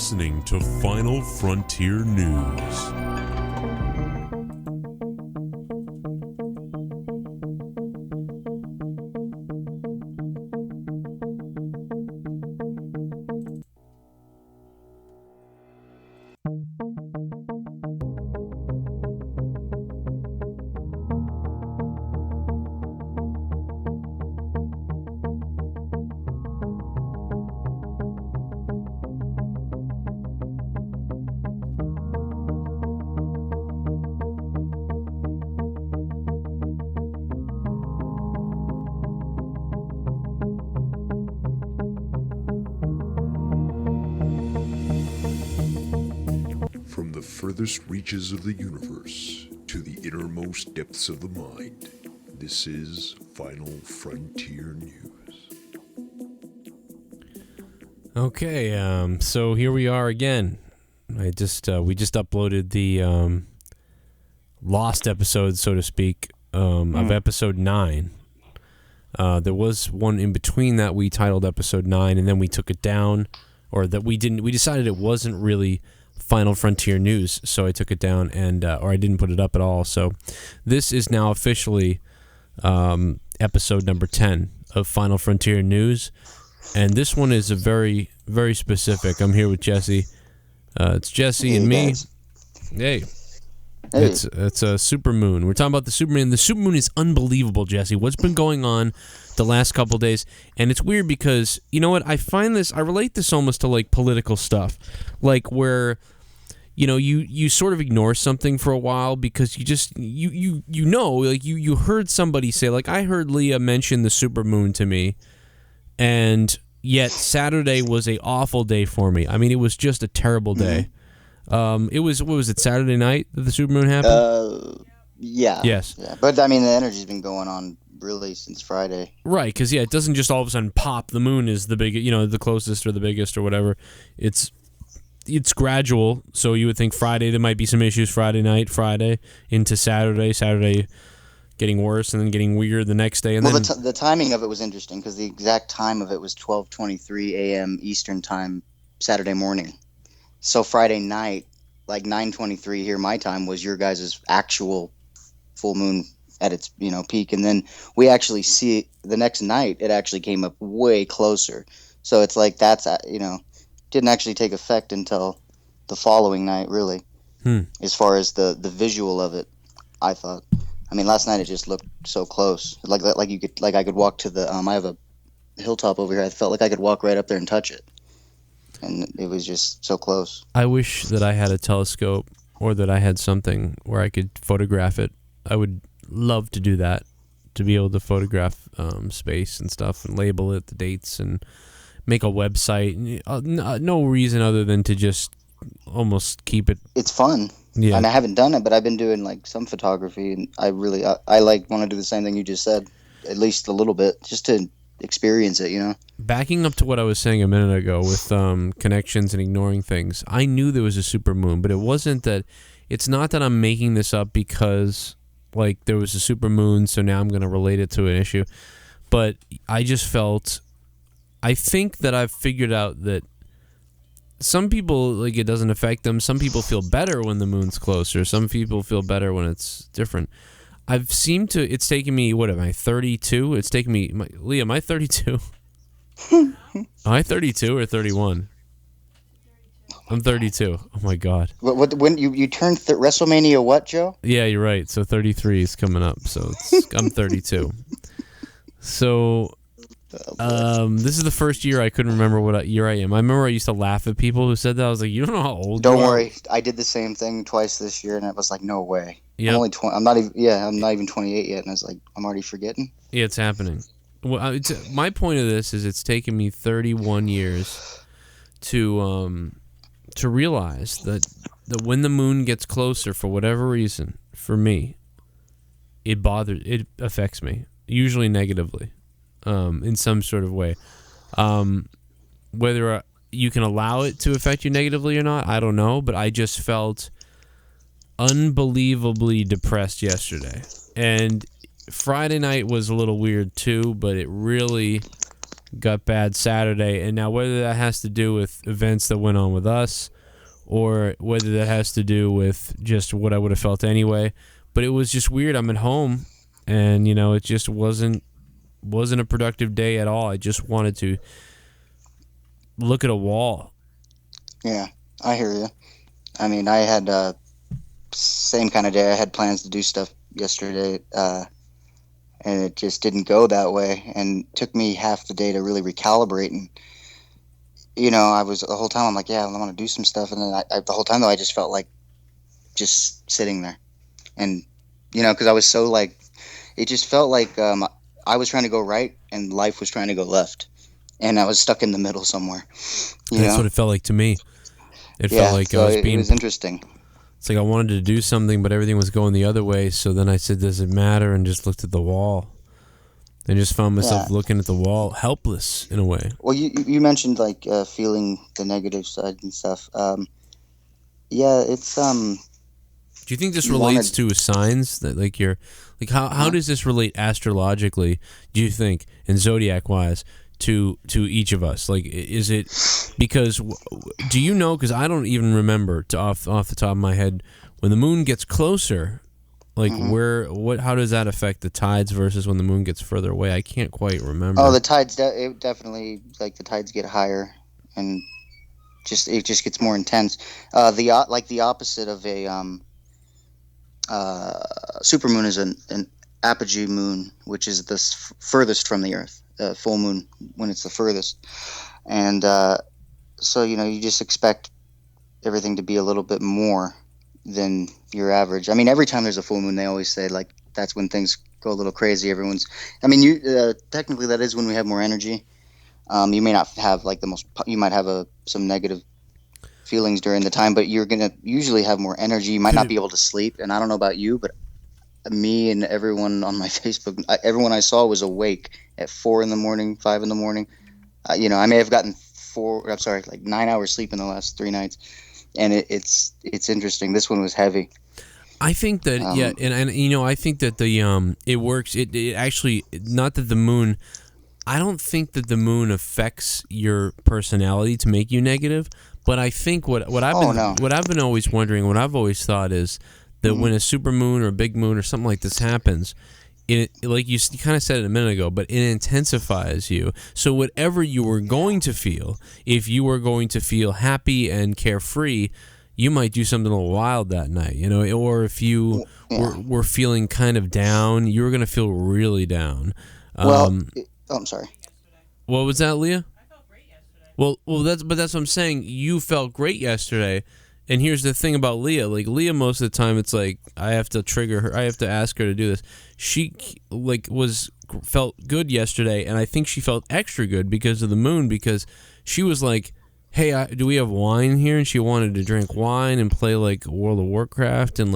listening to Final Frontier News. From the furthest reaches of the universe to the innermost depths of the mind, this is Final Frontier News. Okay, so here we are again. We just uploaded the lost episode, so to speak, of episode 9. There was one in between that we titled episode 9, and then we took it down, or that we didn't. We decided it wasn't really Final Frontier News, so I took it down, and or I didn't put it up at all. So this is now officially episode number 10 of Final Frontier News, and this one is a very, very specific. I'm here with Jesse. It's Jesse and me. Hey. It's a Supermoon. We're talking about the Supermoon. The Supermoon is unbelievable, Jesse. What's been going on the last couple days? And it's weird because, you know what, I relate this almost to like political stuff. Like where, you know, you sort of ignore something for a while because you just, you know, like you heard somebody say, like I heard Leah mention the Supermoon to me, and yet Saturday was a awful day for me. I mean, it was just a terrible day. It was, what was it, Saturday night that the Supermoon happened? Yeah. Yes. Yeah. But, I mean, the energy's been going on really since Friday. Right, because, yeah, it doesn't just all of a sudden pop. The moon is the biggest, you know, the closest or the biggest or whatever. It's gradual, so you would think Friday there might be some issues Friday night, Friday into Saturday getting worse and then getting weird the next day. And well, then the timing of it was interesting because the exact time of it was 12:23 a.m. Eastern time Saturday morning. So Friday night, like 9:23 here, my time, was your guys' actual full moon at its, you know, peak. And then we actually see it the next night, it actually came up way closer. So it's like that's, you know, didn't actually take effect until the following night, really, as far as the visual of it, I thought. I mean, last night it just looked so close. Like you could, like I could walk to the, I have a hilltop over here. I felt like I could walk right up there and touch it. And it was just so close. I wish that I had a telescope or that I had something where I could photograph it. I would love to do that, to be able to photograph space and stuff and label it, the dates, and make a website. No reason other than to just almost keep it. It's fun. Yeah. And I haven't done it, but I've been doing like some photography, and I really, I like want to do the same thing you just said, at least a little bit, just to experience it, you know. Backing up to what I was saying a minute ago with connections and ignoring things, I knew there was a supermoon, but it wasn't that. It's not that I'm making this up because like there was a supermoon, so now I'm going to relate it to an issue. But I just felt, I think that I've figured out that some people, like, it doesn't affect them. Some people feel better when the moon's closer. Some people feel better when it's different. I've seemed to, it's taken me, what am I, 32? It's taken me, Leah, am I 32? Am I 32 or 31? I'm 32. Oh my God. When you turned WrestleMania what, Joe? Yeah, you're right. So 33 is coming up. So I'm 32. So this is the first year I couldn't remember what year I am. I remember I used to laugh at people who said that. I was like, you don't know how old Don't you are? worry. I did the same thing twice this year, and it was like, no way. Yep. I'm only 20. I'm not even 28 yet, and I was like, I'm already forgetting. Yeah, it's happening. Well, my point of this is it's taken me 31 years to realize that when the moon gets closer, for whatever reason, for me, it affects me, usually negatively, in some sort of way. Whether you can allow it to affect you negatively or not, I don't know, but I just felt unbelievably depressed yesterday. And Friday night was a little weird too, but it really got bad Saturday. And now whether that has to do with events that went on with us or whether that has to do with just what I would have felt anyway, but it was just weird. I'm at home and, it just wasn't a productive day at all. I just wanted to look at a wall. Yeah, I hear you. I mean, I had same kind of day. I had plans to do stuff yesterday, and it just didn't go that way. And it took me half the day to really recalibrate. And I was the whole time I'm like, yeah, I want to do some stuff. And then the whole time though, I just felt like just sitting there, and because I was so like, it just felt like I was trying to go right and life was trying to go left, and I was stuck in the middle somewhere. That's what it felt like to me. It felt like so I was being. It was interesting. It's like I wanted to do something, but everything was going the other way. So then I said, "Does it matter?" And just looked at the wall, and just found myself looking at the wall, helpless in a way. Well, you mentioned like feeling the negative side and stuff. It's Do you think this relates to signs that how does this relate astrologically? Do you think, and zodiac wise, to each of us? Like, is it because do you know? Because I don't even remember off the top of my head when the moon gets closer. Like how does that affect the tides versus when the moon gets further away? I can't quite remember. Oh, the tides it definitely the tides get higher and it just gets more intense. The opposite of a supermoon is an apogee moon, which is the furthest from the Earth. Full moon when it's the furthest, and so you just expect everything to be a little bit more than your average. I mean, every time there's a full moon, they always say like that's when things go a little crazy. Technically that is when we have more energy. You may not have like you might have some negative feelings during the time, but you're gonna usually have more energy. You might not be able to sleep, and I don't know about you, but me and everyone on my Facebook, everyone I saw was awake at 4 a.m, 5 a.m. I may have gotten 9 hours sleep in the last 3 nights, and it's interesting. This one was heavy. I think that and I think that it works. It actually, not that the moon. I don't think that the moon affects your personality to make you negative, but I think what I've been always wondering, what I've always thought is that when a supermoon or a big moon or something like this happens, like you kind of said it a minute ago, but it intensifies you. So whatever you were going to feel, if you were going to feel happy and carefree, you might do something a little wild that night, or if you were feeling kind of down, you were going to feel really down. I'm sorry. What was that, Leah? I felt great yesterday. Well, that's what I'm saying. You felt great yesterday. And here's the thing about Leah. Like, Leah, most of the time, it's like, I have to trigger her. I have to ask her to do this. She, felt good yesterday, and I think she felt extra good because of the moon, because she was like, hey, do we have wine here? And she wanted to drink wine and play, World of Warcraft and,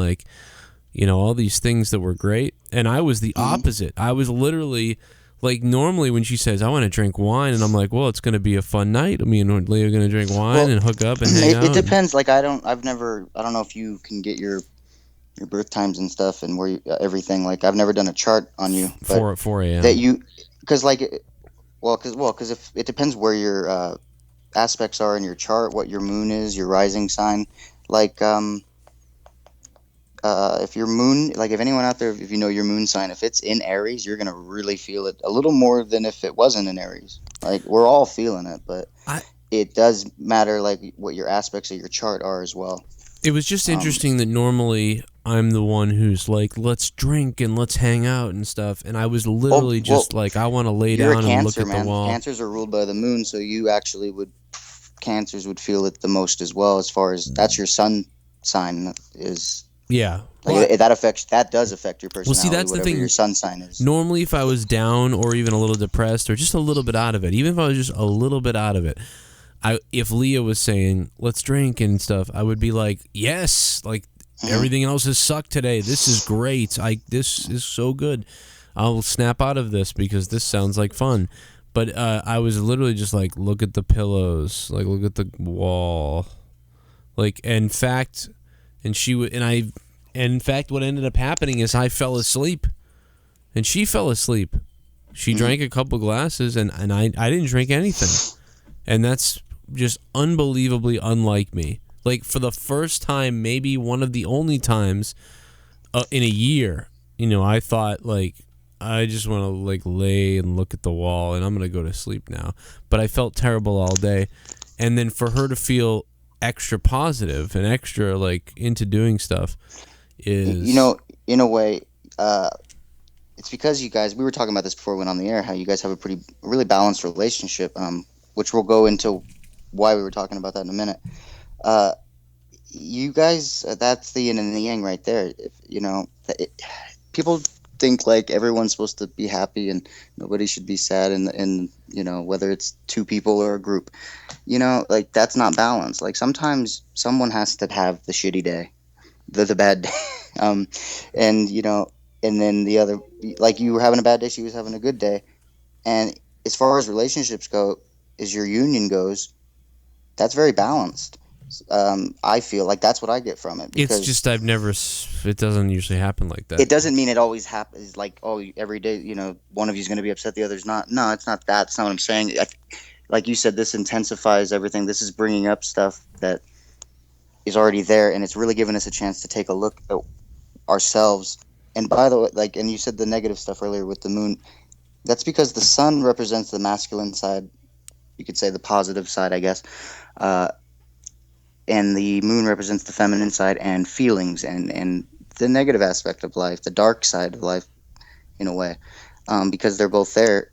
all these things that were great. And I was the opposite. I was literally... normally when she says, I want to drink wine, and I'm like, well, it's going to be a fun night. Me and Leah are going to drink wine and hook up and hang out. It depends. I don't know if you can get your birth times and stuff and where everything. I've never done a chart on you. 4 a.m. That you, because if it depends where your aspects are in your chart, what your moon is, your rising sign. If your moon, if anyone out there, if you know your moon sign, if it's in Aries, you're going to really feel it a little more than if it wasn't in Aries. We're all feeling it, but it does matter, what your aspects of your chart are as well. It was just interesting that normally I'm the one who's let's drink and let's hang out and stuff, and I was literally I want to lay down and look at the wall. Cancers are ruled by the moon, so you actually Cancers would feel it the most as well, as far as that's your sun sign is... Yeah. That does affect your personality. Well, see, that's the thing. Your sun sign is. Normally, if I was down or even a little depressed or just a little bit out of it, even if I was just a little bit out of it, if Leah was saying, let's drink and stuff, I would be like, yes, everything else has sucked today. This is great. This is so good. I'll snap out of this because this sounds like fun. But I was literally just look at the pillows, look at the wall. In fact... And in fact, what ended up happening is I fell asleep, and she fell asleep, She drank a couple glasses, and I didn't drink anything. And that's just unbelievably unlike me. Like, for the first time, maybe one of the only times in a year, I thought, like, I just want to, like, lay and look at the wall, and I'm going to go to sleep now. But I felt terrible all day. And then for her to feel extra positive and extra, like, into doing stuff is... in a way, it's because you guys, we were talking about this before we went on the air, how you guys have a really balanced relationship, which we'll go into why we were talking about that in a minute. You guys, that's the yin and the yang right there. People think like everyone's supposed to be happy and nobody should be sad, and whether it's two people or a group, like that's not balanced. Like sometimes someone has to have the shitty day, the bad day, and and then the other, like you were having a bad day, she was having a good day. And as far as relationships go, as your union goes, that's very balanced. I feel like that's what I get from it. It's just it doesn't usually happen like that. It doesn't mean it always happens like, every day, one of you's going to be upset, the other's not. No, it's not that. It's not what I'm saying. Like you said, this intensifies everything. This is bringing up stuff that is already there, and it's really giving us a chance to take a look at ourselves. And by the way, and you said the negative stuff earlier with the moon, that's because the sun represents the masculine side. You could say the positive side, I guess. And the moon represents the feminine side and feelings and the negative aspect of life, the dark side of life, in a way, because they're both there,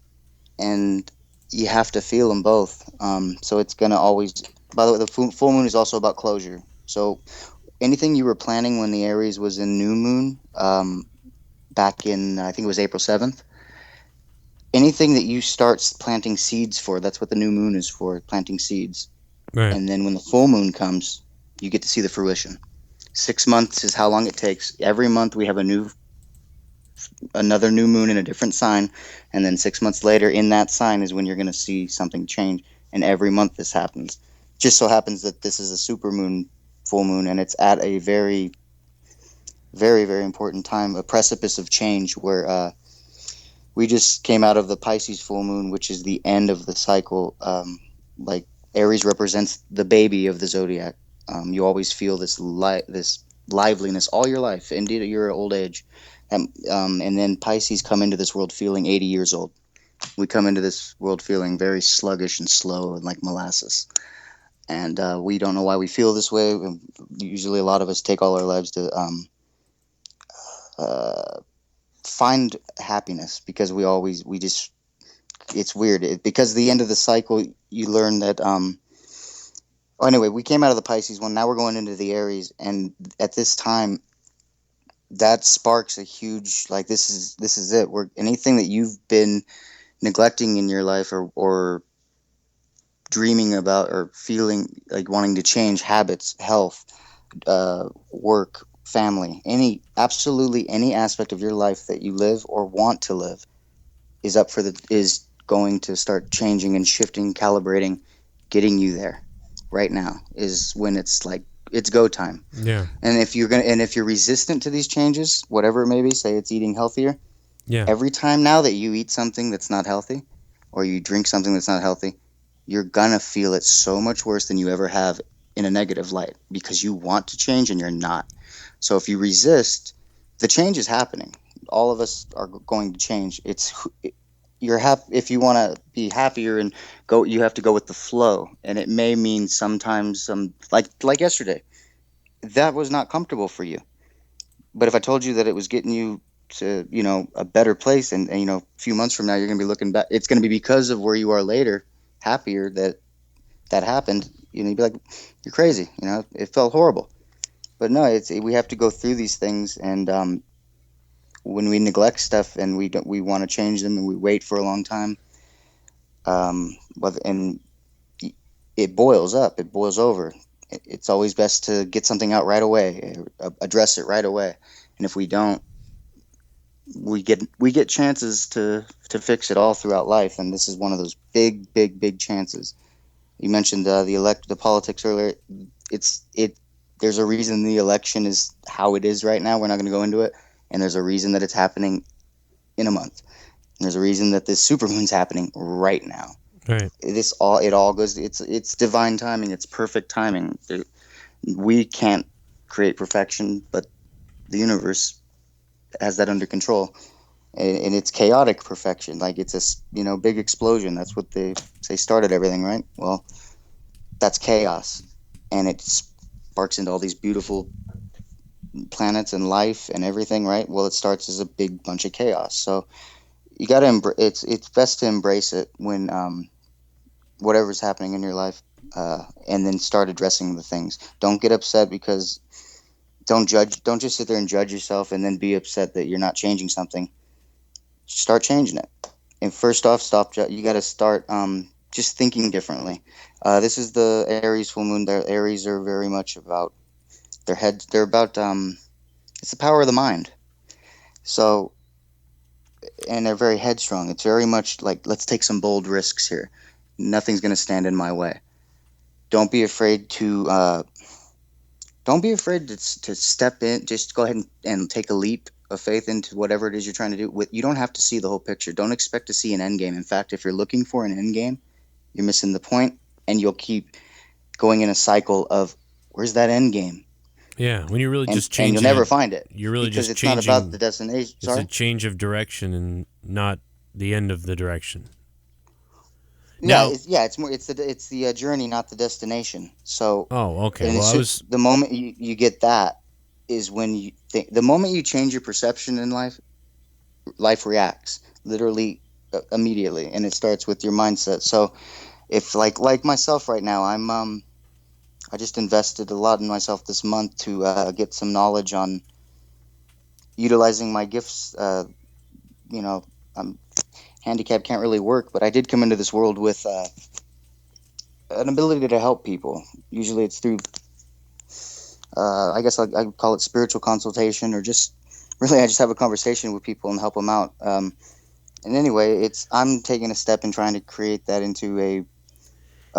and you have to feel them both. So it's going to always, by the way, the full moon is also about closure. So anything you were planning when the Aries was in new moon, back in, I think it was April 7th, anything that you start planting seeds for, that's what the new moon is for, planting seeds. Right. And then when the full moon comes, you get to see the fruition. 6 months is how long it takes. Every month we have another new moon in a different sign, and then 6 months later in that sign is when you're going to see something change. And every month this happens. Just so happens that this is a supermoon full moon, and it's at a very, very, very important time, a precipice of change, where we just came out of the Pisces full moon, which is the end of the cycle. Like Aries represents the baby of the zodiac. You always feel this liveliness all your life, indeed at your old age. And then Pisces come into this world feeling 80 years old. We come into this world feeling very sluggish and slow and like molasses. And we don't know why we feel this way. Usually a lot of us take all our lives to find happiness, because it's weird. Because the end of the cycle, you learn that anyway, we came out of the Pisces one, now we're going into the Aries, and at this time that sparks a huge, like, this is it. Anything that you've been neglecting in your life, or dreaming about, or feeling like wanting to change, habits, health, work, family, absolutely any aspect of your life that you live or want to live is going to start changing and shifting, calibrating, getting you there. Right now is when it's like it's go time. Yeah. And if you're resistant to these changes, whatever it may be, say it's eating healthier. Yeah. Every time now that you eat something that's not healthy, or you drink something that's not healthy, you're gonna feel it so much worse than you ever have in a negative light, because you want to change and you're not. So if you resist, the change is happening. All of us are going to change. If you want to be happier and go, you have to go with the flow, and it may mean sometimes like yesterday, that was not comfortable for you. But if I told you that it was getting you to a better place, and a few months from now you're going to be looking back, it's going to be because of where you are later, happier that happened. You'd be like, you're crazy. It felt horrible. But no, we have to go through these things, and when we neglect stuff and we want to change them, and we wait for a long time, and it boils up, it boils over. It's always best to get something out right away, address it right away. And if we don't, we get chances to fix it all throughout life, and this is one of those big, big, big chances. You mentioned the politics earlier. There's a reason the election is how it is right now. We're not going to go into it, and there's a reason that it's happening in a month. There's a reason that this supermoon's happening right now. Right. It all goes. It's divine timing. It's perfect timing. We can't create perfection, but the universe has that under control, and it's chaotic perfection. Like it's a big explosion. That's what they say started everything, right? Well, that's chaos, and it sparks into all these beautiful planets and life and everything, right? Well, it starts as a big bunch of chaos. So you got to it's best to embrace it when whatever's happening in your life, and then start addressing the things. Don't get upset because don't judge. Don't just sit there and judge yourself and then be upset that you're not changing something. Start changing it. And first off, you got to start just thinking differently. This is the Aries full moon. The Aries are very much about their heads. They're about it's the power of the mind. So, and they're very headstrong. It's very much like, let's take some bold risks here. Nothing's going to stand in my way. Don't be afraid to step in. Just go ahead and take a leap of faith into whatever it is you're trying to do. You don't have to see the whole picture. Don't expect to see an end game. In fact, if you're looking for an end game, you're missing the point, and you'll keep going in a cycle of, where's that end game? Yeah, when you're really just And changing, you'll never find it. You're really because just it's changing. not about the destination. It's Sorry? a change of direction and not the end of the direction. Yeah, Now, it's the journey, not the destination. So, oh, okay. and Well, the moment you get that is when you think. The moment you change your perception in life, life reacts literally immediately, and it starts with your mindset. So, if like myself right now, I just invested a lot in myself this month to get some knowledge on utilizing my gifts. I'm handicapped, can't really work, but I did come into this world with an ability to help people. Usually it's through, I guess I call it spiritual consultation, or just really I just have a conversation with people and help them out. And anyway, I'm taking a step in trying to create that into a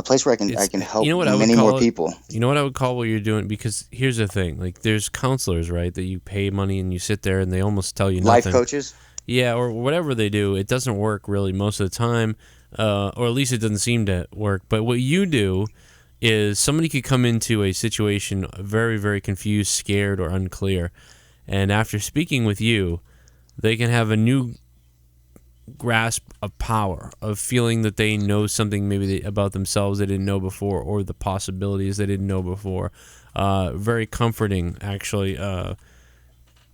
place where I can help many more people. You know what I would call what you're doing? Because here's the thing. Like, there's counselors, right, that you pay money and you sit there and they almost tell you nothing. Life coaches? Yeah, or whatever they do. It doesn't work really most of the time, or at least it doesn't seem to work. But what you do is somebody could come into a situation very, very confused, scared, or unclear. And after speaking with you, they can have a new grasp of power, of feeling that they know something maybe about themselves they didn't know before, or the possibilities they didn't know before. Very comforting, actually.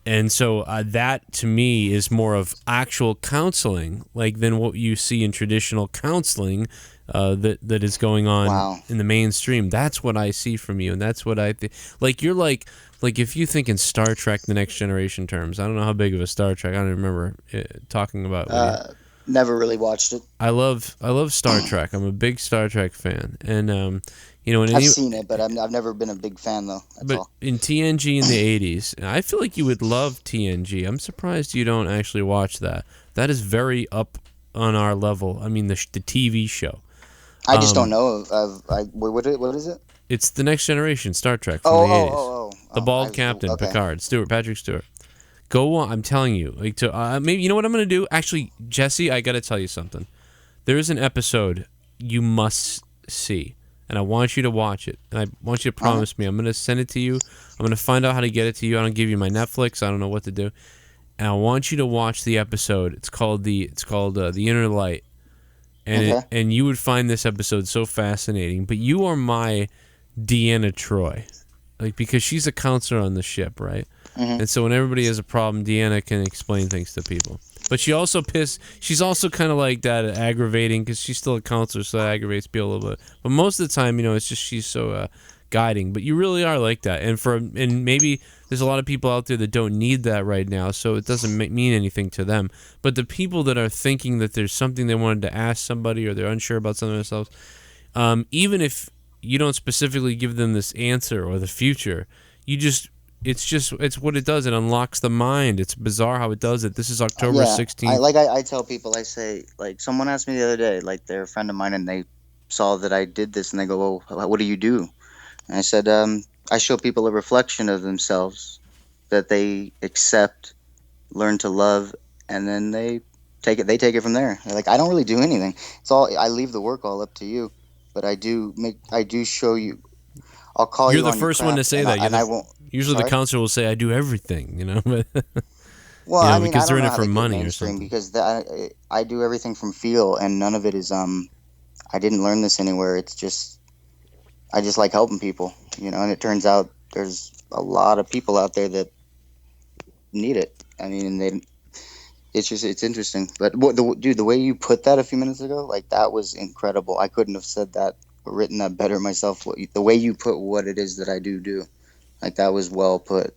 And so that, to me, is more of actual counseling, like than what you see in traditional counseling that is going on in the mainstream. That's what I see from you, and that's what I think. Like, you're like if you think in Star Trek, The Next Generation terms. I don't know how big of a Star Trek. I don't remember talking about it. Never really watched it. I love Star Trek. I'm a big Star Trek fan, and I've seen it, but I've never been a big fan, though. That's all. In TNG in the 80s, I feel like you would love TNG. I'm surprised you don't actually watch that. That is very up on our level. I mean, the TV show. I just don't know what is it? It's The Next Generation, Star Trek from the 80s. The bald captain, okay. Picard, Patrick Stewart. Go on, I'm telling you. Maybe you know what I'm going to do? Actually, Jesse, I got to tell you something. There is an episode you must see, and I want you to watch it. And I want you to promise me. I'm going to send it to you. I'm going to find out how to get it to you. I don't give you my Netflix. I don't know what to do. And I want you to watch the episode. It's called The Inner Light. And and you would find this episode so fascinating. But you are my Deanna Troi, because she's a counselor on the ship, right? Mm-hmm. And so when everybody has a problem, Deanna can explain things to people. But she's also kind of like that, aggravating, because she's still a counselor, so that aggravates people a little bit. But most of the time, it's just she's so guiding. But you really are like that. And maybe there's a lot of people out there that don't need that right now, so it doesn't mean anything to them. But the people that are thinking that there's something they wanted to ask somebody, or they're unsure about something themselves, even if you don't specifically give them this answer or the future, it's what it does. It unlocks the mind. It's bizarre how it does it. This is October 16th. I tell people, I say, someone asked me the other day, they're a friend of mine, and they saw that I did this, and they go, well, what do you do? And I said, I show people a reflection of themselves that they accept, learn to love, and then they They take it from there. They're like, I don't really do anything. I leave the work all up to you, but I do show you. I'll call You're you the on your first one to craft, say that. I won't. Usually the Sorry. counselor will say, "I do everything," Well, I mean, I because they're don't in know it how for they get money or mainstream something. because I do everything from feel, and none of it is. I didn't learn this anywhere. It's just I just like helping people, and it turns out there's a lot of people out there that need it. I mean, it's interesting. But dude, the way you put that a few minutes ago, like that was incredible. I couldn't have said that or written that better myself. The way you put what it is that I do, like that was well put.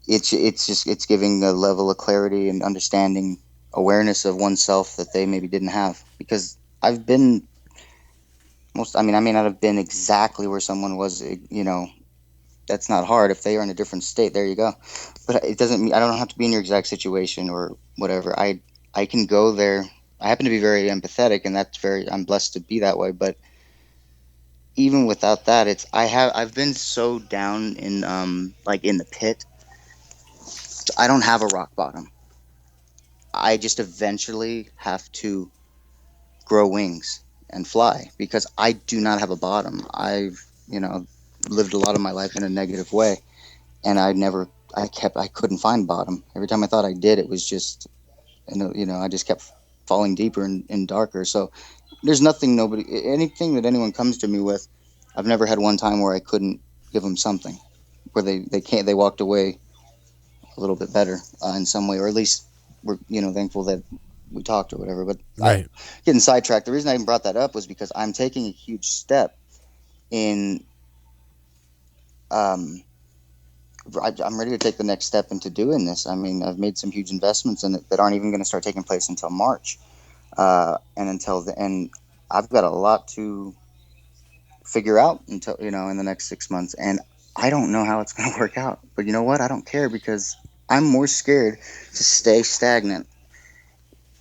It's giving a level of clarity and understanding, awareness of oneself that they maybe didn't have. Because I've been I mean, I may not have been exactly where someone was, that's not hard. If they are in a different state, there you go. But it doesn't mean I don't have to be in your exact situation or whatever. I can go there. I happen to be very empathetic, and I'm blessed to be that way. But even without that, I've been so down in like in the pit. I don't have a rock bottom. I just eventually have to grow wings and fly because I do not have a bottom. I've lived a lot of my life in a negative way, and I couldn't find bottom. Every time I thought I did, it was just, I just kept falling deeper and darker. So there's anything that anyone comes to me with, I've never had one time where I couldn't give them something, where they walked away a little bit better in some way, or at least we're thankful that we talked or whatever. But Right. getting sidetracked. The reason I even brought that up was because I'm taking a huge step in um, I'm ready to take the next step into doing this. I mean, I've made some huge investments in it that aren't even going to start taking place until March, and I've got a lot to figure out until in the next 6 months, and I don't know how it's going to work out. But you know what? I don't care because I'm more scared to stay stagnant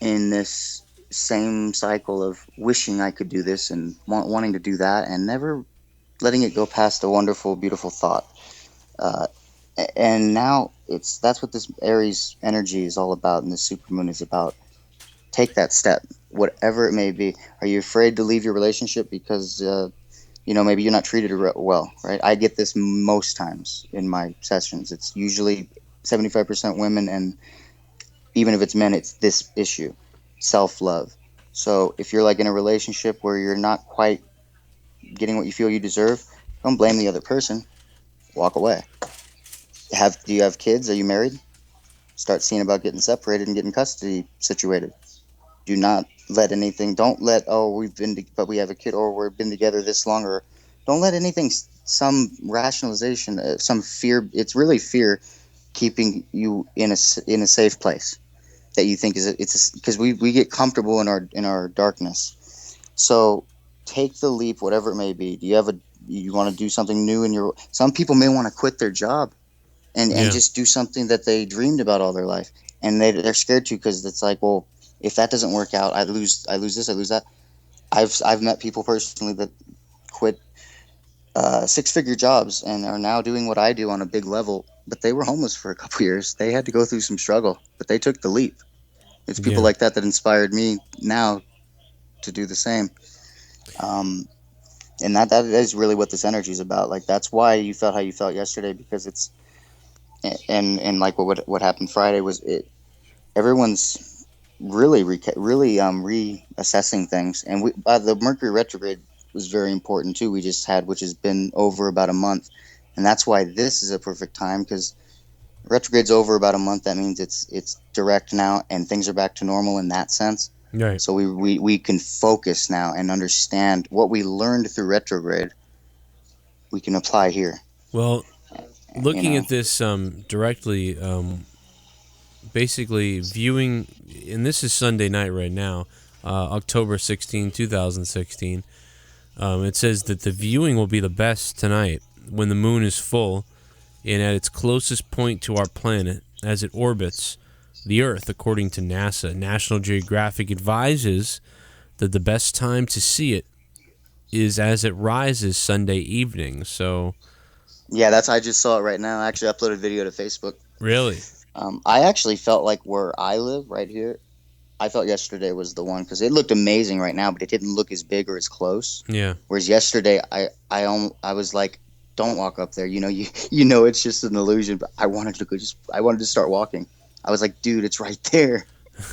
in this same cycle of wishing I could do this and wanting to do that, and never letting it go past a wonderful, beautiful thought. Uh, and now that's what this Aries energy is all about, and the supermoon is about. Take that step, whatever it may be. Are you afraid to leave your relationship because maybe you're not treated well, right? I get this most times in my sessions. It's usually 75% women, and even if it's men, it's this issue, self-love. So if you're like in a relationship where you're not quite getting what you feel you deserve, don't blame the other person. Walk away. Do you have kids? Are you married? Start seeing about getting separated and getting custody situated. Do not let anything. Don't let but we have a kid, or we've been together this long, or don't let anything. Some rationalization, some fear. It's really fear keeping you in a safe place that you think it's because we get comfortable in our darkness. So take the leap, whatever it may be. You want to do something new in your? Some people may want to quit their job and Yeah. just do something that they dreamed about all their life, and they're scared to because it's like, well, if that doesn't work out, I lose this, I lose that. I've met people personally that quit 6-figure jobs and are now doing what I do on a big level, but they were homeless for a couple years. They had to go through some struggle, but they took the leap. It's people Yeah. like that inspired me now to do the same. Um, and that is really what this energy is about. Like that's why you felt how you felt yesterday, because it's and like what happened Friday was it. Everyone's really reassessing things, and the Mercury retrograde was very important too. We just had, which has been over about a month, and that's why this is a perfect time because retrograde's over about a month. That means it's direct now, and things are back to normal in that sense. Right. So we can focus now and understand what we learned through retrograde. We can apply here. Well, You looking know. at this directly, basically viewing, and this is Sunday night right now, October 16, 2016. It says that the viewing will be the best tonight when the moon is full and at its closest point to our planet as it orbits the Earth, according to NASA. National Geographic advises that the best time to see it is as it rises Sunday evening. So, Yeah, I just saw it right now. I actually uploaded a video to Facebook. really? I actually felt like where I live right here, I felt yesterday was the one because it looked amazing right now, but it didn't look as big or as close. Yeah. Whereas yesterday, I was like, don't walk up there. You know it's just an illusion. But I wanted to start walking. I was like, dude, it's right there.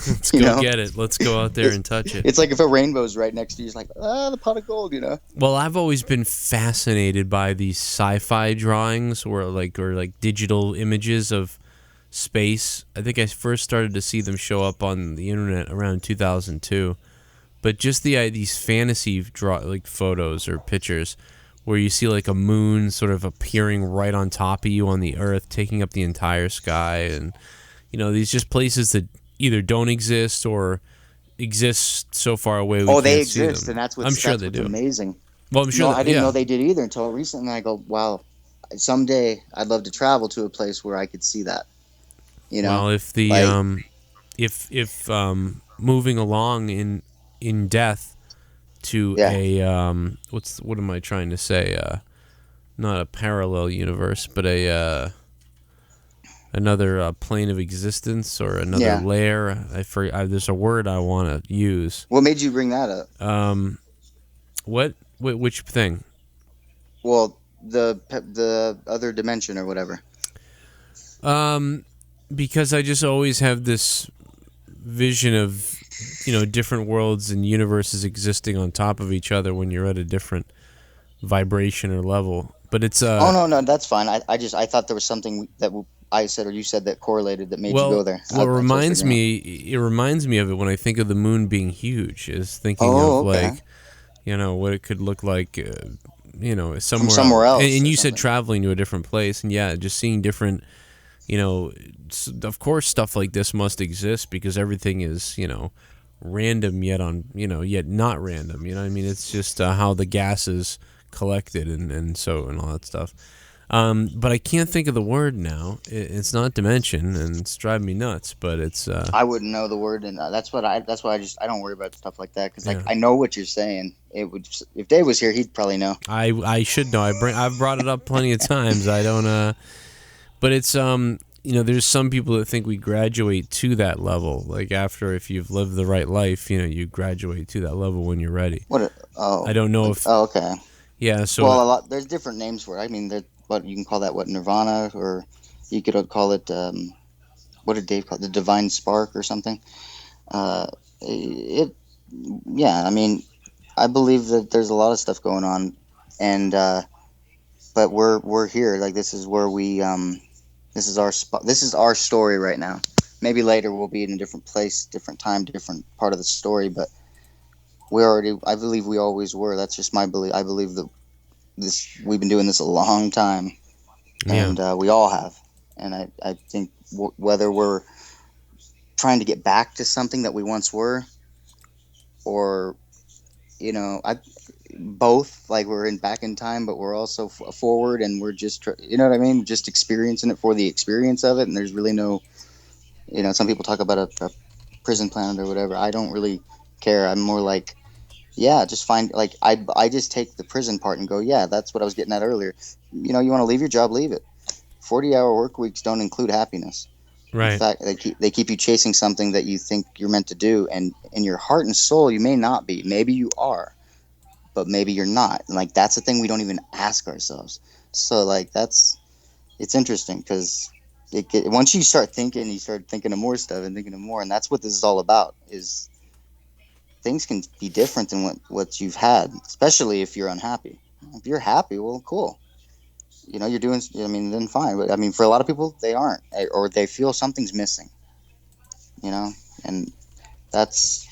Let's You go know, get it. Let's go out there it's and touch it. it's like if a rainbow's right next to you, it's like the pot of gold. Well, I've always been fascinated by these sci-fi drawings or digital images of space. I think I first started to see them show up on the internet around 2002. But just these fantasy photos or pictures where you see like a moon sort of appearing right on top of you on the earth, taking up the entire sky, and these just places that either don't exist or exist so far away we Oh, they can't see exist, them. and I'm sure that's they what's do. amazing. Well, I'm sure No, that I didn't know yeah. they did either until recently. I go, wow, someday I'd love to travel to a place where I could see that. You know, Well, if the like if moving along in death to yeah, a what am I trying to say? Not a parallel universe, but a another plane of existence or another yeah. layer. There's a word I want to use. What made you bring that up? What? Which thing? Well, the other dimension or whatever. Because I just always have this vision of different worlds and universes existing on top of each other when you're at a different vibration or level. But it's Oh no, that's fine. I thought there was something that I said or you said that correlated that made you go well, there. what That's what I was reminds figuring out. me it reminds me of it when I think of the moon being huge, is thinking Oh, of okay. like what it could look like From somewhere else. somewhere and, else and or you said something. traveling to a different place, and yeah, just seeing different of course stuff like this must exist because everything is random yet not random. I mean, it's just how the gas is collected and all that stuff. But I can't think of the word now. It's not dimension, and it's driving me nuts. But it's I wouldn't know the word, and that's why I don't worry about stuff like that because like yeah. I know what you're saying. It would if Dave was here, he'd probably know. I should know. I've brought it up plenty of times. I don't but it's there's some people that think we graduate to that level. Like after, if you've lived the right life, you graduate to that level when you're ready. I don't know if Okay. yeah. So Well, there's different names for it. I mean, what you can call that what Nirvana or you could call it what did Dave call it? The divine spark or something. Uh, it yeah. I mean, I believe that there's a lot of stuff going on, and but we're here. Like this is where we this is our spot. This is our story right now. Maybe later we'll be in a different place, different time, different part of the story. But I believe we always were. That's just my belief. I believe that this we've been doing this a long time, yeah. and we all have. And I think whether we're trying to get back to something that we once were, or I both like we're in back in time, but we're also forward, and we're just what I mean, just experiencing it for the experience of it. And there's really no, some people talk about a prison planet or whatever. I don't really care. I'm more like, yeah, just find like I just take the prison part and go, yeah, that's what I was getting at earlier. You want to leave your job, leave it. 40-hour work weeks don't include happiness. In Right. fact, they keep you chasing something that you think you're meant to do, and in your heart and soul, you may not be. Maybe you are, but maybe you're not. And like that's the thing we don't even ask ourselves. So like it's interesting because once you start thinking, you start thinking of more stuff and thinking of more, and that's what this is all about. Is things can be different than what you've had, especially if you're unhappy. If you're happy, well, cool. You're doing. I mean, then fine. But I mean, for a lot of people, they aren't, or they feel something's missing. You know, and that's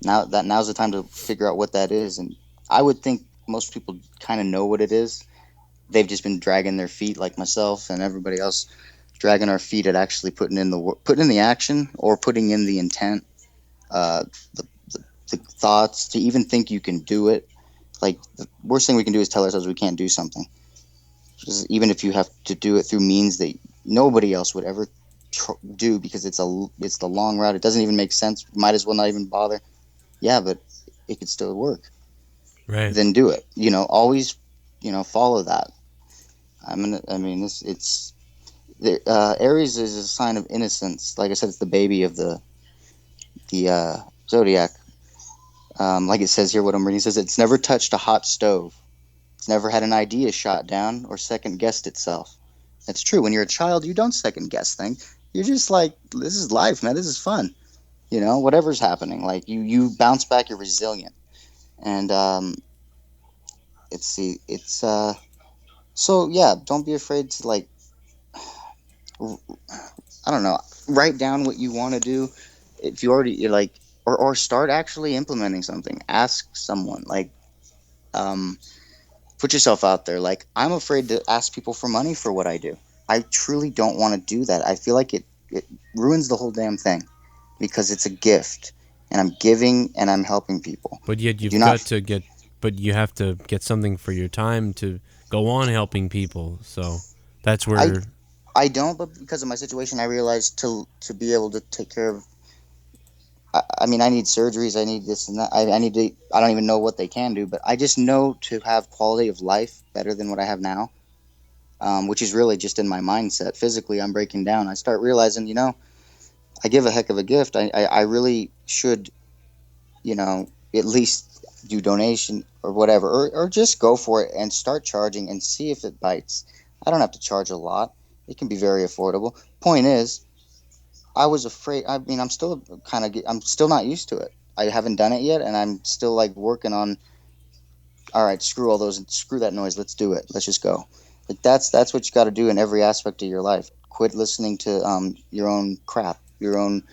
now's the time to figure out what that is. And I would think most people kind of know what it is. They've just been dragging their feet, like myself and everybody else, dragging our feet at actually putting in the action or putting in the intent, uh, the, the thoughts to even think you can do it. Like the worst thing we can do is tell ourselves we can't do something. Just, even if you have to do it through means that nobody else would ever do because it's the long route. It doesn't even make sense. Might as well not even bother. Yeah, but it could still work. Right. Then do it. Always, follow that. I mean, it's Aries is a sign of innocence. Like I said, it's the baby of the Zodiac. Like it says here, what I'm reading says it's never touched a hot stove. It's never had an idea shot down or second guessed itself. That's true. When you're a child, you don't second guess things. You're just like, this is life, man. This is fun. Whatever's happening, like you bounce back. You're resilient, and it's so yeah. Don't be afraid to like, I don't know, write down what you want to do. If you already you're like, or start actually implementing something. Ask someone like, um, put yourself out there. Like, I'm afraid to ask people for money for what I do. I truly don't want to do that. I feel like it ruins the whole damn thing because it's a gift and I'm giving and I'm helping people. But yet Do not, but you have to get something for your time to go on helping people. So that's I, where, I don't, but because of my situation, I realized to be able to take care of, I mean, I need surgeries, I need this and that. I need to, I don't even know what they can do, but I just know to have quality of life better than what I have now. Which is really just in my mindset. Physically, I'm breaking down. I start realizing, I give a heck of a gift. I really should, at least do donation or whatever, or just go for it and start charging and see if it bites. I don't have to charge a lot. It can be very affordable. Point is, I was afraid. I mean, I'm still not used to it. I haven't done it yet, and I'm still like working on. All right, screw that noise. Let's do it. Let's just go. Like that's what you got to do in every aspect of your life. Quit listening to your own crap, your own.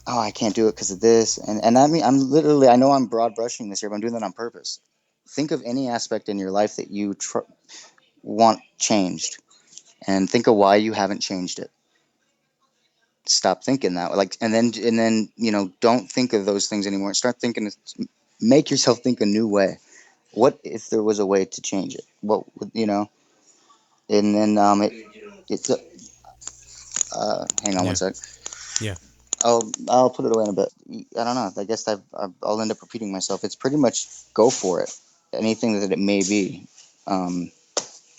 Oh, I can't do it because of this, and I mean, I know I'm broad brushing this here, but I'm doing that on purpose. Think of any aspect in your life that you want changed, and think of why you haven't changed it. Stop thinking that way, like, and then don't think of those things anymore. Start thinking, make yourself think a new way. What if there was a way to change it? What would And then it's hang on one yeah, sec. yeah. I'll put it away in a bit. I don't know. I guess I'll end up repeating myself. It's pretty much go for it. Anything that it may be, um,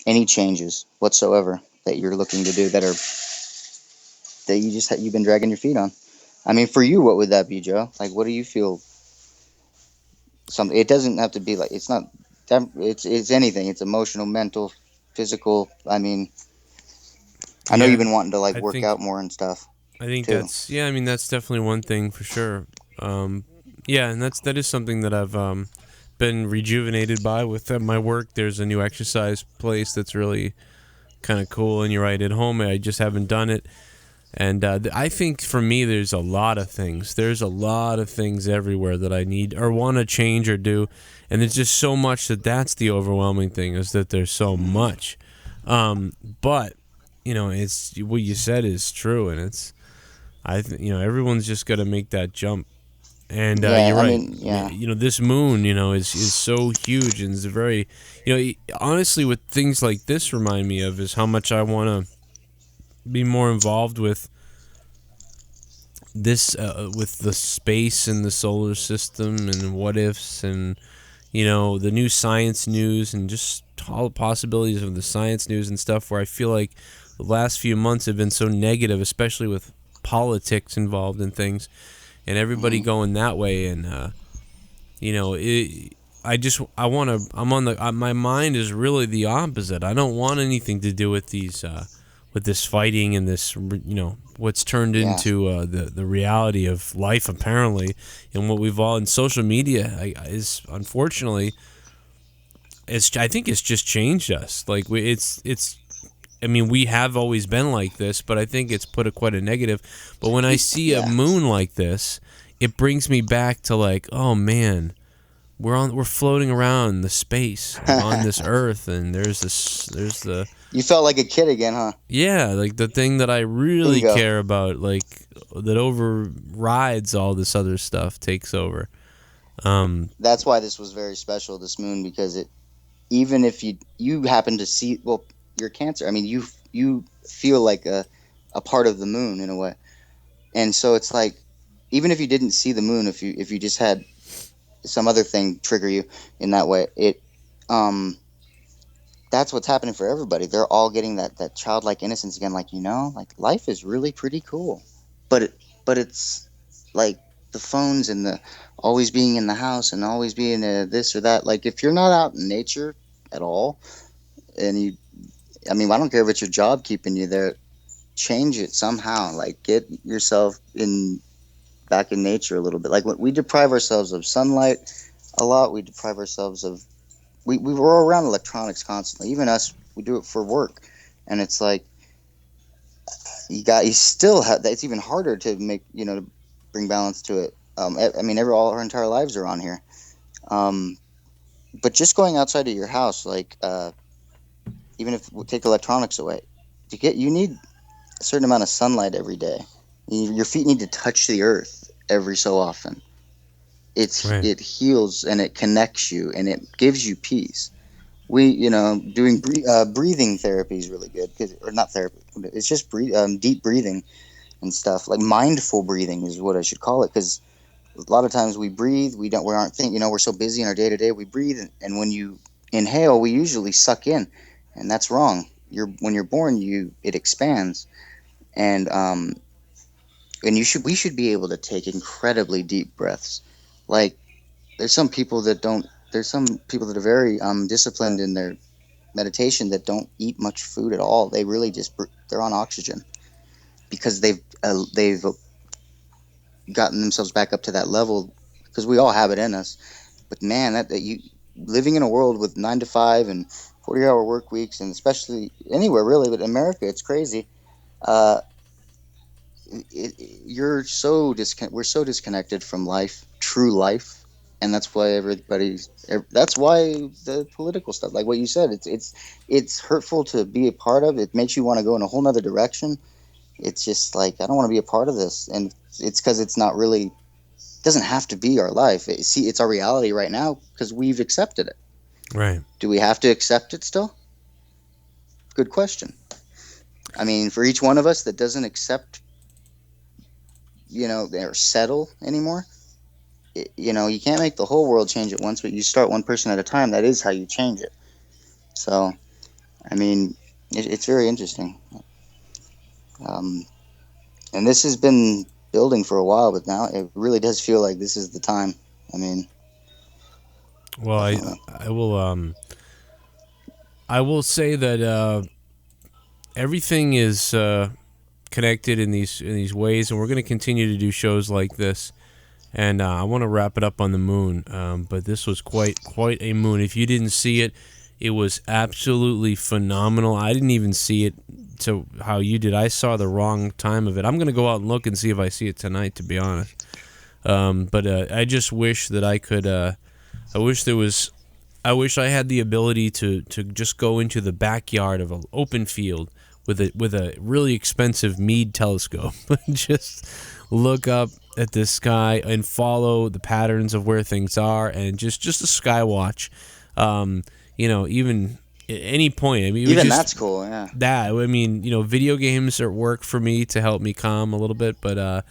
any changes whatsoever that you're looking to do that you've been dragging your feet on. I mean, for you, what would that be, Joe? Like, what do you feel? Something. It doesn't have to be like it's not. It's anything. It's emotional, mental, physical. I mean, I know you've Yeah, been wanting to like I work think out more and stuff I think too. that's yeah. I mean, that's definitely one thing for sure. Yeah, and that is something that I've been rejuvenated by with my work. There's a new exercise place that's really kind of cool, and you're right at home. I just haven't done it, and I think for me, there's a lot of things. There's a lot of things everywhere that I need or want to change or do, and there's just so much that's the overwhelming thing is that there's so much. But it's what you said is true, and it's everyone's just got to make that jump. And Yeah, you're I right. mean, yeah. This moon, is so huge and is very, honestly, what things like this remind me of is how much I want to be more involved with this, with the space and the solar system and what ifs and the new science news and just all the possibilities of the science news and stuff. Where I feel like the last few months have been so negative, especially with politics involved in things and everybody Mhm. going that way. And I want to. I'm on the. My mind is really the opposite. I don't want anything to do with these, with this fighting and this, what's turned Yeah. into the reality of life apparently, and what we've all in social media is unfortunately. I think it's just changed us. Like it's. I mean, we have always been like this, but I think it's put quite a negative. But when I see a Yeah. moon like this, it brings me back to like, oh man, we're floating around the space like on this earth, and there's the You felt like a kid again, huh? yeah, like the thing that I really Bingo. care about, like that overrides all this other stuff, takes over. That's why this was very special, this moon, because even if you happen to see, well, you're Cancer. I mean, you feel like a part of the moon in a way, and so it's like, even if you didn't see the moon, if you just had some other thing trigger you in that way, it um that's what's happening for everybody. They're all getting that childlike innocence again. Like, like life is really pretty cool, but it's like the phones and the always being in the house and always being this or that. Like, if you're not out in nature at all, and I mean, I don't care if it's your job keeping you there. Change it somehow. Like, get yourself back in nature a little bit. Like, when we deprive ourselves of sunlight a lot, we deprive ourselves of we roll around electronics constantly. Even us, we do it for work, and it's like you still have. It's even harder to make to bring balance to it. I mean, all our entire lives are on here. But just going outside of your house, like even if we take electronics away, you need a certain amount of sunlight every day. Your feet need to touch the earth every so often. Right. It heals and it connects you and it gives you peace. Doing breathing therapy is really good, or not therapy. It's just deep breathing and stuff. Like mindful breathing is what I should call it, because a lot of times we breathe, we aren't thinking. We're so busy in our day to day. We breathe, and when you inhale, we usually suck in, and that's wrong. When you're born, it expands, and we should be able to take incredibly deep breaths. Like, there's some people that don't. There's some people that are very disciplined in their meditation that don't eat much food at all. They really they're on oxygen because they've gotten themselves back up to that level, because we all have it in us. But man, that you living in a world with 9 to 5 and 40-hour work weeks, and especially anywhere really, but in America, it's crazy. Uh, we're so disconnected from life, true life, and that's why that's why the political stuff, like what you said, it's hurtful to be a part of. It makes you want to go in a whole nother direction. It's just like, I don't want to be a part of this, and it's because it's not really, doesn't have to be our life. It's our reality right now because we've accepted it. Right. Do we have to accept it still? Good question. I mean, for each one of us that doesn't accept, or settle anymore, you can't make the whole world change at once, but you start one person at a time. That is how you change it. So, I mean, it's very interesting. And this has been building for a while, but now it really does feel like this is the time. I mean, well, I will say that everything is connected in these ways, and we're going to continue to do shows like this. And I want to wrap it up on the moon, but this was quite a moon. If you didn't see it, it was absolutely phenomenal. I didn't even see it to how you did. I saw the wrong time of it. I'm going to go out and look and see if I see it tonight, to be honest. But I just wish that I could. I wish I had the ability to just go into the backyard of an open field with a really expensive Meade telescope and just look up at the sky and follow the patterns of where things are, and just a sky watch. Even at any point. I mean, even that's cool. Yeah. I mean, video games are work for me to help me calm a little bit, but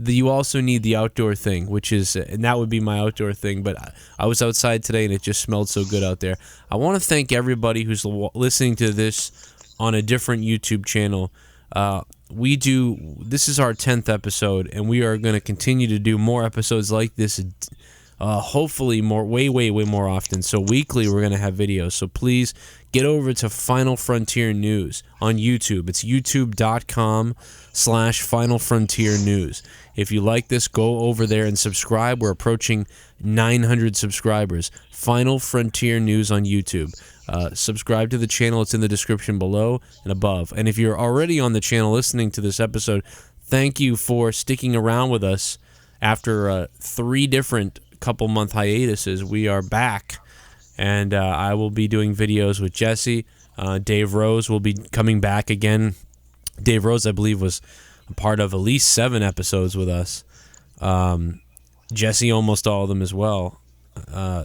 you also need the outdoor thing, and that would be my outdoor thing. But I was outside today, and it just smelled so good out there. I want to thank everybody who's listening to this on a different YouTube channel. This is our 10th episode, and we are going to continue to do more episodes like this. Hopefully way more often. So weekly we're going to have videos. So please get over to Final Frontier News on YouTube. It's youtube.com/Final Frontier News. If you like this, go over there and subscribe. We're approaching 900 subscribers. Final Frontier News on YouTube. Subscribe to the channel. It's in the description below and above. And if you're already on the channel listening to this episode, thank you for sticking around with us after 3 different couple-month hiatuses. We are back, and I will be doing videos with Jesse. Dave Rose will be coming back again. Dave Rose, I believe, was a part of at least 7 episodes with us. Jesse, almost all of them as well.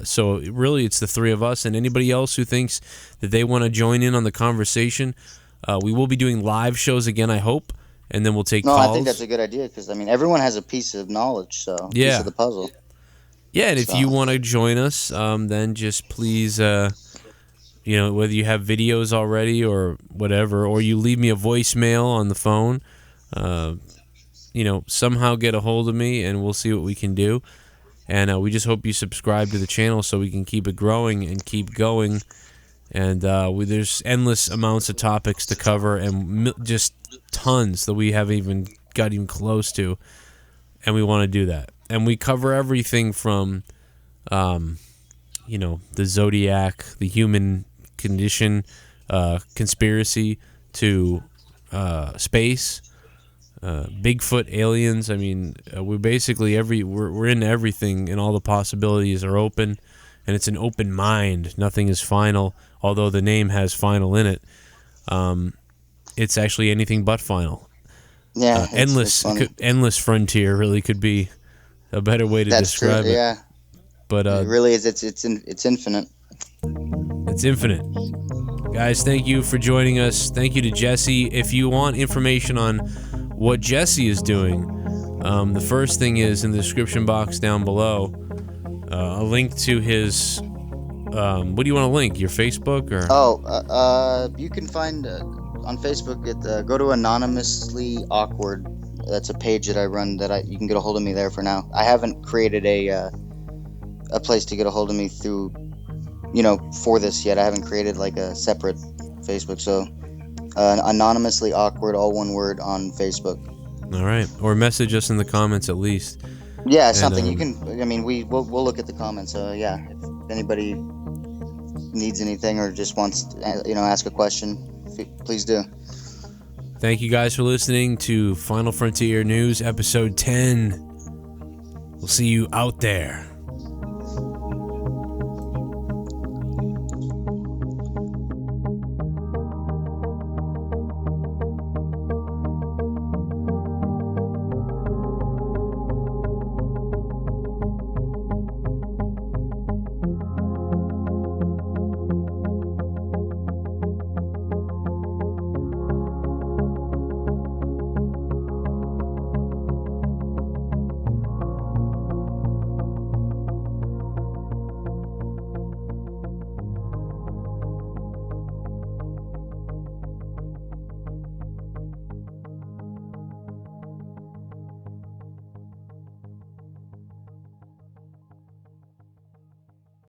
So really, it's the 3 of us, and anybody else who thinks that they want to join in on the conversation. We will be doing live shows again, I hope, and then we'll take calls. I think that's a good idea, because, I mean, everyone has a piece of knowledge, so piece of the puzzle. Yeah, and if you want to join us, then just please, whether you have videos already or whatever, or you leave me a voicemail on the phone, somehow get a hold of me, and we'll see what we can do. And we just hope you subscribe to the channel so we can keep it growing and keep going. And there's endless amounts of topics to cover, and just tons that we haven't even got even close to, and we want to do that. And we cover everything from, the Zodiac, the human condition, conspiracy, to space, Bigfoot, aliens. I mean, we're basically we're into everything, and all the possibilities are open, and it's an open mind. Nothing is final, although the name has final in it. It's actually anything but final. Yeah, endless frontier really could be a better way to describe it. Yeah, but it really is. It's infinite. It's infinite. Guys, thank you for joining us. Thank you to Jesse. If you want information on what Jesse is doing, the first thing is in the description box down below, a link to his. What do you want to link? Your Facebook or? You can find on Facebook. Go to Anonymously Awkward. That's a page that I run. You can get a hold of me there for now. I haven't created a place to get a hold of me through, for this yet. I haven't created like a separate Facebook. So, Anonymously Awkward, all one word, on Facebook. All right, or message us in the comments at least. Yeah, something you can. I mean, we'll look at the comments. Yeah, if anybody needs anything or just wants to, ask a question, please do. Thank you guys for listening to Final Frontier News, episode 10. We'll see you out there.